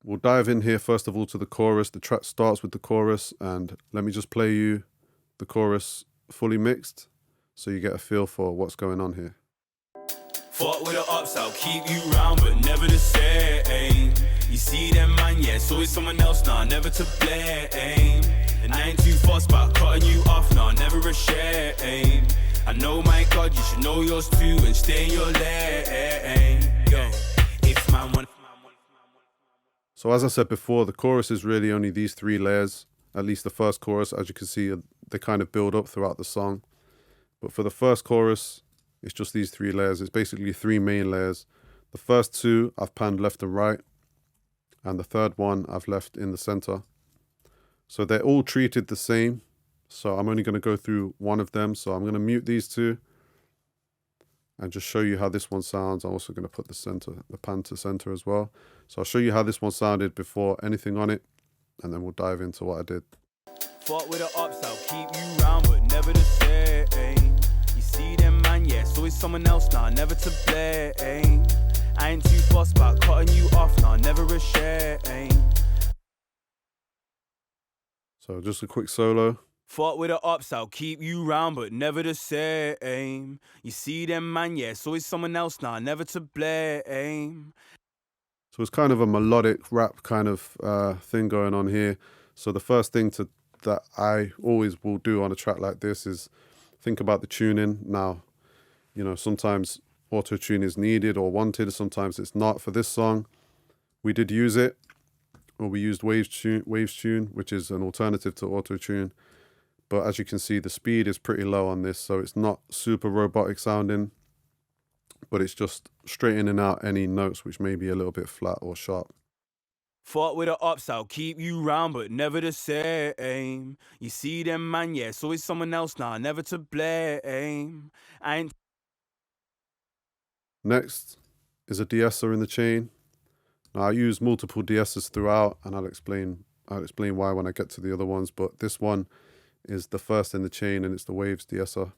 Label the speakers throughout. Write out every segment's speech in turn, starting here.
Speaker 1: we'll dive in here first of all to the chorus. The track starts with the chorus, and let me just play you the chorus fully mixed so you get a feel for what's going on here.
Speaker 2: Fought with the ups, I'll keep you round, but never the same. You see them man, yeah, it's always someone else, nah, never to blame. And I ain't too fussed about cutting you off, nah, never ashamed. I know, my God, you should know yours too and stay in your lane. Yo, if man want.
Speaker 1: So as I said before, the chorus is really only these three layers, at least the first chorus. As you can see, they kind of build up throughout the song. But for the first chorus, it's just these three layers. It's basically three main layers. The first two, I've panned left and right. And the third one, I've left in the center. So they're all treated the same. So I'm only going to go through one of them. So I'm going to mute these two and just show you how this one sounds. I'm also going to put the pan to center as well. So I'll show you how this one sounded before anything on it, and then we'll dive into what I did.
Speaker 2: Fought with the ups, I'll keep you round, but never the same. You see them man, yeah, it's always someone else, nah, never to blame. I ain't too fussed about cutting you off, nah, never ashamed.
Speaker 1: So just a quick solo.
Speaker 2: Fought with the ups, I'll keep you round, but never the same. You see them man, yeah, it's always someone else, nah, never to blame.
Speaker 1: So it's kind of a melodic rap kind of thing going on here. So the first thing that I always will do on a track like this is think about the tuning. Now, you know, sometimes auto-tune is needed or wanted, sometimes it's not. For this song, we did use it, or we used Waves Tune, which is an alternative to auto-tune. But as you can see, the speed is pretty low on this, so it's not super robotic sounding, but it's just straightening out any notes which may be a little bit flat or sharp.
Speaker 2: Fought with the ups, I'll keep you round, but never the same. You see them man, yeah, it's always someone else, nah, never to blame. I ain't.
Speaker 1: Next is a de-esser in the chain. Now I use multiple de-essers throughout, and I'll explain why when I get to the other ones, but this one is the first in the chain, and it's the Waves de-esser.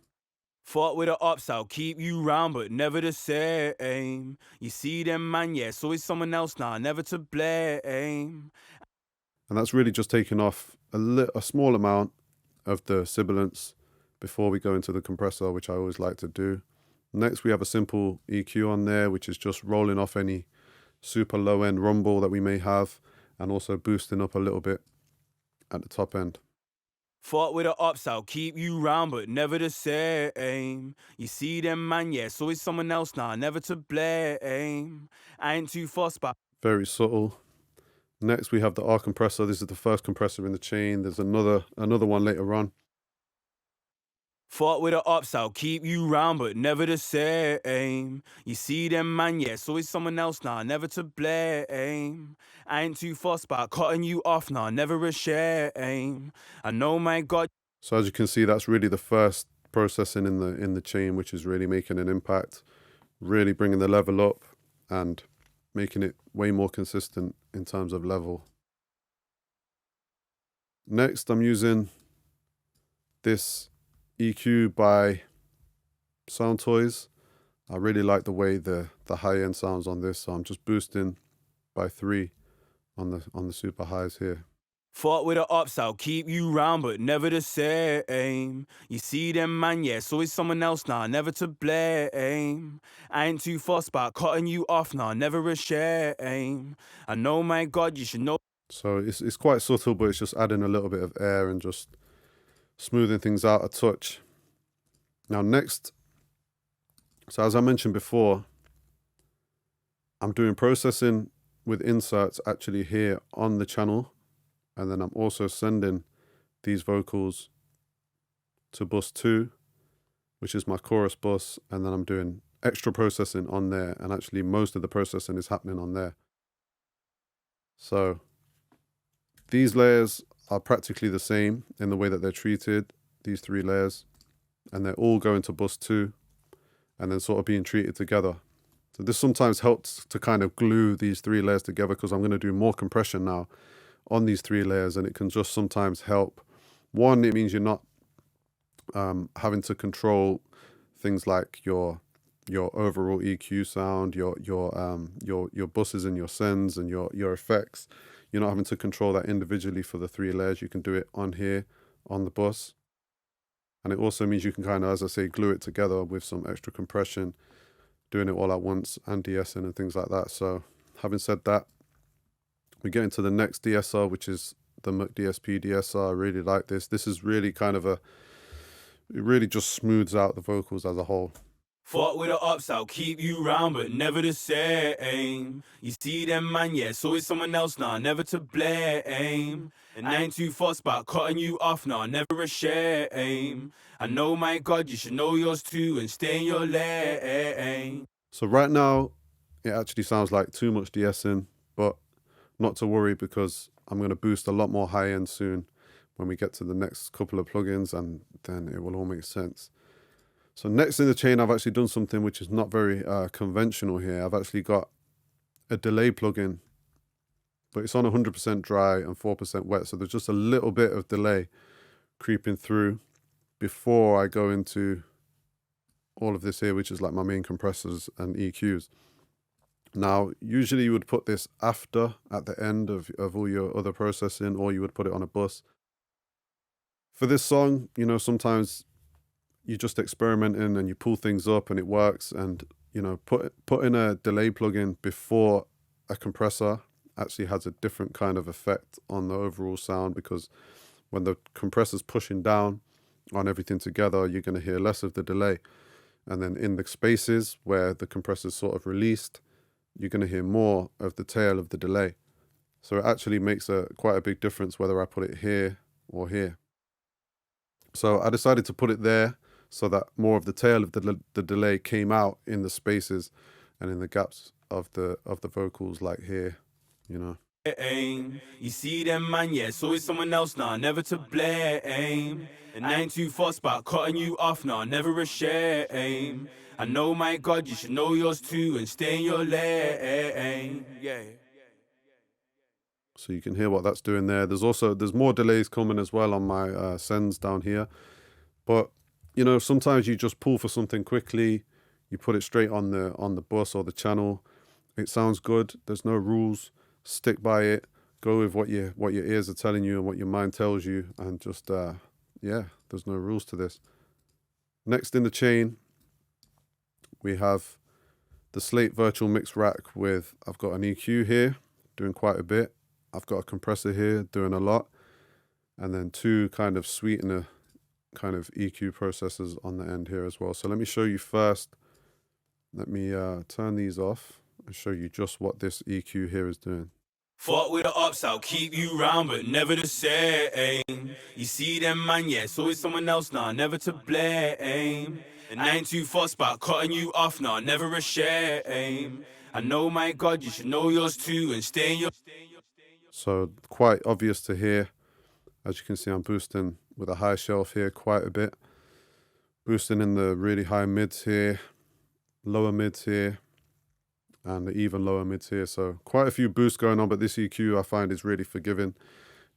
Speaker 2: Fought with the ups, I'll keep you round, but never the same. You see them man, yeah, it's always someone else, nah, never to blame.
Speaker 1: And that's really just taking off a small amount of the sibilance before we go into the compressor, which I always like to do. Next, we have a simple EQ on there, which is just rolling off any super low end rumble that we may have, and also boosting up a little bit at the top end.
Speaker 2: Fought with the ups, I'll keep you round, but never the same. You see them man, yeah, it's always someone else, nah, never to blame. I ain't too fussed about.
Speaker 1: Very subtle. Next, we have the R compressor. This is the first compressor in the chain. There's another one later on.
Speaker 2: Fought with the ups, I'll keep you round, but never the same. You see them man, yeah, it's always someone else, nah, never to blame. I ain't too fussed about cutting you off, nah, never ashamed. I know, my God.
Speaker 1: So as you can see, that's really the first processing in the chain, which is really making an impact, really bringing the level up and making it way more consistent in terms of level. Next, I'm using this EQ by Sound Toys. I really like the way the high end sounds on this, so I'm just boosting by 3 on the super highs here.
Speaker 2: Fought with the ups, I'll keep you round, but never the same. You see them man, yeah, it's always someone else, nah, never to blame. I ain't too fussed about cutting you off, nah, never ashamed. I know, my God, you should know.
Speaker 1: So it's quite subtle, but it's just adding a little bit of air and just smoothing things out a touch. Now next, so as I mentioned before, I'm doing processing with inserts actually here on the channel, and then I'm also sending these vocals to bus 2, which is my chorus bus, and then I'm doing extra processing on there, and actually most of the processing is happening on there. So these layers are practically the same in the way that they're treated, these 3 layers, and they're all going to bus 2 and then sort of being treated together. So this sometimes helps to kind of glue these 3 layers together, because I'm going to do more compression now on these 3 layers, and it can just sometimes help. One, it means you're not having to control things like your your overall EQ sound, your buses and your sends and your effects. You're not having to control that individually for the 3 layers. You can do it on here on the bus. And it also means you can kind of, as I say, glue it together with some extra compression, doing it all at once, and de-essing and things like that. So having said that, we get into the next DSR, which is the DSP DSR. I really like this. This is really kind of it really just smooths out the vocals as a whole.
Speaker 2: Fuck with the ups, I'll keep you round, but never the same. You see them, man, yeah, so it's someone else, nah, never to blame. And I ain't too fussed about cutting you off, nah, never a shame. I know, my God, you should know yours too, and stay in your lane.
Speaker 1: So right now, it actually sounds like too much de-essing, but not to worry, because I'm going to boost a lot more high-end soon when we get to the next couple of plugins, and then it will all make sense. So next in the chain, I've actually done something which is not very conventional here. I've actually got a delay plugin, but it's on 100% dry and 4% wet. So there's just a little bit of delay creeping through before I go into all of this here, which is like my main compressors and EQs. Now, usually you would put this after, at the end of all your other processing, or you would put it on a bus. For this song, you know, sometimes you're just experimenting and you pull things up and it works, and you know, putting a delay plugin before a compressor actually has a different kind of effect on the overall sound, because when the compressor's pushing down on everything together, you're going to hear less of the delay, and then in the spaces where the compressor's sort of released, you're going to hear more of the tail of the delay. So it actually makes quite a big difference whether I put it here or here. So I decided to put it there, so that more of the tail of the delay came out in the spaces and in the gaps of the vocals, like here, you know.
Speaker 2: You see them, man, yeah, so it's someone else, nah, never to blame. And I ain't too fussed about cutting you off, nah, never a shame. I know, my God, you should know yours too, and stay in your lane. Yeah.
Speaker 1: So you can hear what that's doing there. There's more delays coming as well on my sends down here, but you know, sometimes you just pull for something quickly, you put it straight on the bus or the channel. It sounds good. There's no rules. Stick by it. Go with what your ears are telling you and what your mind tells you, and just yeah, there's no rules to this. Next in the chain, we have the Slate Virtual Mix Rack with, I've got an EQ here doing quite a bit. I've got a compressor here doing a lot, and then 2 kind of sweetener kind of EQ processors on the end here as well. So let me show you first. Let me turn these off and show you just what this EQ here is doing.
Speaker 2: Fuck with the ups, I'll keep you round, but never the same. You see them, man, yeah, so it's someone else, nah, never to blame. And I ain't too fussed about cutting you off, nah, never a shame. I know, my God, you should know yours too, and stay in your...
Speaker 1: So quite obvious to hear. As you can see, I'm boosting with a high shelf here quite a bit. Boosting in the really high mids here, lower mids here, and the even lower mids here. So quite a few boosts going on, but this EQ I find is really forgiving.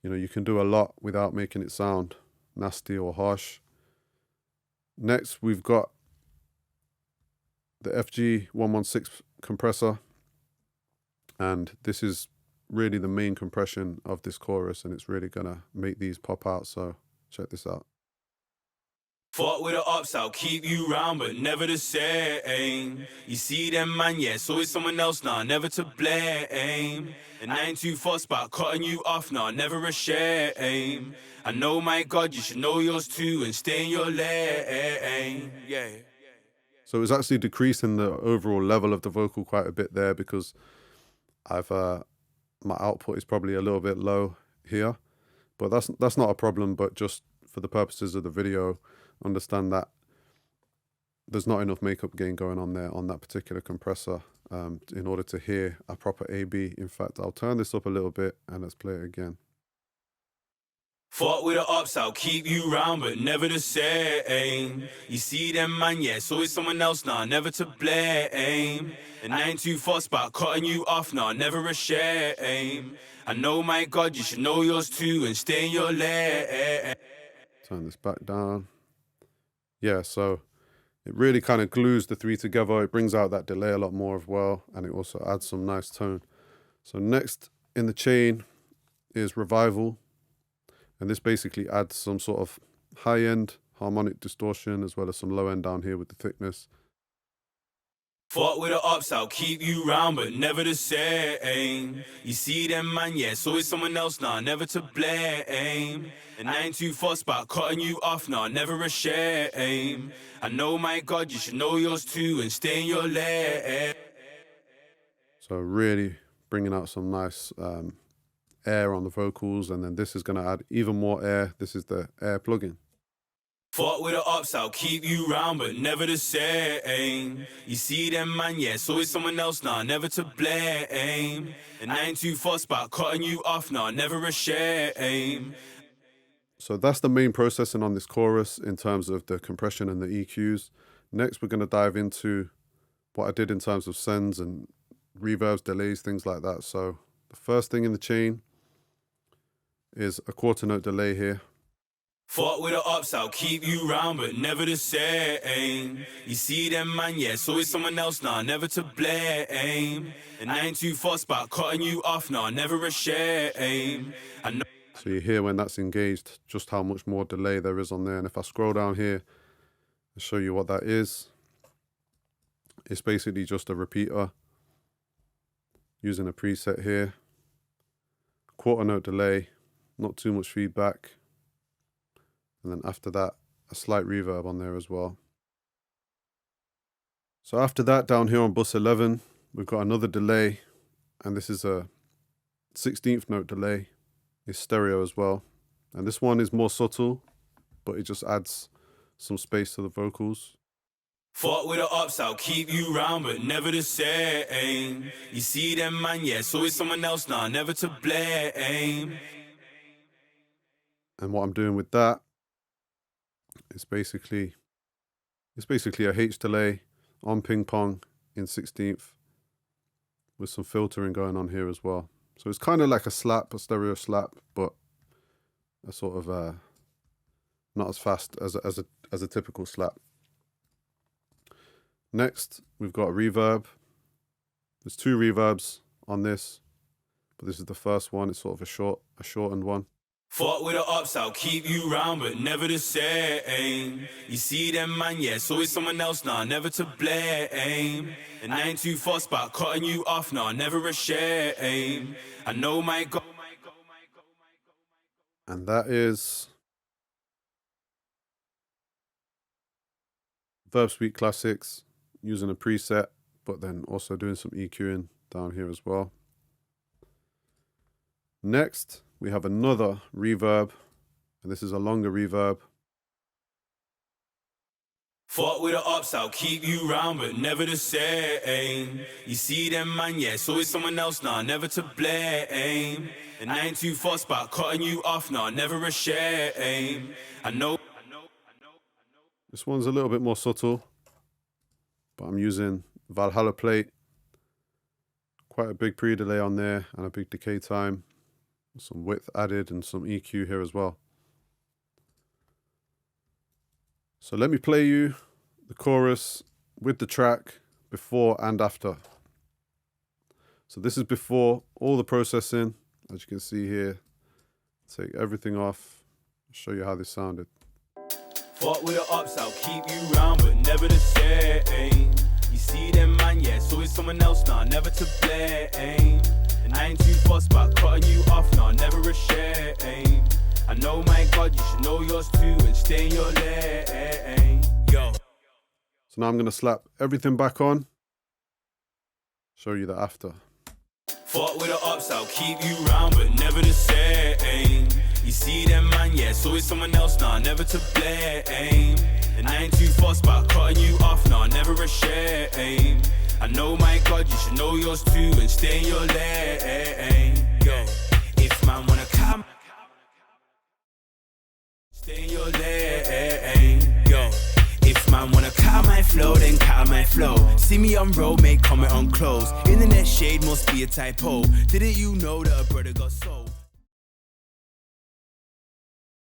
Speaker 1: You know, you can do a lot without making it sound nasty or harsh. Next, we've got the FG116 compressor, and this is really the main compression of this chorus, and it's really gonna make these pop out. So check this out.
Speaker 2: Fuck with the ups, I'll keep you round, but never the same. You see them, man, yeah, so it's someone else, nah, never to blame. And I ain't too fussed about cutting you off, nah, never a shame. I know, my God, you should know yours too, and stay in your lane. Yeah.
Speaker 1: So it's actually decreasing the overall level of the vocal quite a bit there, because I've my output is probably a little bit low here, but that's not a problem. But just for the purposes of the video, understand that there's not enough makeup gain going on there on that particular compressor in order to hear a proper AB. In fact, I'll turn this up a little bit and let's play it again.
Speaker 2: Fuck with the ups, I'll keep you round, but never the same. You see them, man, yeah, so it's someone else, nah, never to blame. And I ain't too fussed about cutting you off, nah, never a shame. I know, my God, you should know yours too, and stay in your lane.
Speaker 1: Turn this back down. Yeah, so It really kind of glues the three together. It brings out that delay a lot more as well, and it also adds some nice tone. So next in the chain is Revival, and this basically adds some sort of high-end harmonic distortion as well as some low-end down here with the thickness.
Speaker 2: Fought with the ups, I'll keep you round, but never the same. You see them, man, yeah, so it's someone else, nah, never to blame. And I ain't too fussed about cutting you off, nah, never a shame. I know, my God, you should know yours too and stay in your lane.
Speaker 1: So really bringing out some nice air on the vocals, and then this is going to add even more air. This is the air plugin.
Speaker 2: Fought with the ups, I'll keep you round, but never the same. You see them, man, yeah, so it's someone else, nah, never to blame. And I ain't too fussed about cutting you off, nah, never a shame.
Speaker 1: So that's the main processing on this chorus in terms of the compression and the EQs. Next, we're going to dive into what I did in terms of sends and reverbs, delays, things like that. So the first thing in the chain is a quarter note delay here.
Speaker 2: Fought with the ups, I'll keep you round, but never the same. You see them, man, yeah, so it's someone else, nah, never to blame. And I ain't too fussed about cutting you off, nah, never a shame. I know.
Speaker 1: So you hear when that's engaged just how much more delay there is on there. And if I scroll down here and show you what that is, it's basically just a repeater using a preset here. Quarter note delay, not too much feedback. And then after that, a slight reverb on there as well. So after that, down here on bus 11, we've got another delay. And this is a 16th note delay. It's stereo as well. And this one is more subtle, but it just adds some space to the vocals.
Speaker 2: Fought with the ups, I'll keep you round, but never the same. You see them, man, yeah, so it's someone else, nah, never to blame.
Speaker 1: And what I'm doing with that, it's basically a H delay on ping pong in 16th with some filtering going on here as well. So it's kind of like a slap, a stereo slap, but a sort of not as fast as a typical slap. Next, we've got a reverb. There's two reverbs on this, but this is the first one. It's sort of a shortened one.
Speaker 2: Fought with the ups, I'll keep you round, but never the same. You see them, man, yeah, so it's someone else, nah, never to blame. And I ain't too fussed about cutting you off, nah, never a shame. I know, my God.
Speaker 1: And that is Verb Suite Classics, using a preset, but then also doing some EQing down here as well. Next, we have another reverb, and this is a longer reverb.
Speaker 2: Fought with the ups, I'll keep you round, but never the same. You see them, man, yeah, so it's someone else, nah, never to blame. And I ain't too fussed about cutting you off, nah, never a shame. I know.
Speaker 1: This one's a little bit more subtle, but I'm using Valhalla plate. Quite a big pre-delay on there and a big decay time. Some width added and some EQ here as well. So let me play you the chorus with the track before and after. So this is before all the processing, as you can see here. Take everything off, show you how this sounded.
Speaker 2: Fought with the ups, I'll keep you round, but never the same. You see them, man, yeah, so it's someone else, nah, never to blame. And I ain't too fussed about cutting you off, nah, never a shame. I know, my God, you should know yours too and stay in your lane. Yo.
Speaker 1: So now I'm going to slap everything back on, show you the after.
Speaker 2: Fought with the ups, I'll keep you round, but never the same. You see them, man, yeah, so it's someone else, nah, never to blame. And I ain't too fussed about cutting you off, nah, never a shame. I know, my God, you should know yours too and stay in your lane. Yo, if man wanna come, stay in your lane. Yo, if man wanna cut my flow, then cut my flow. See me on road, make comment on clothes. Internet shade must be a typo. Didn't you know that a brother got sold?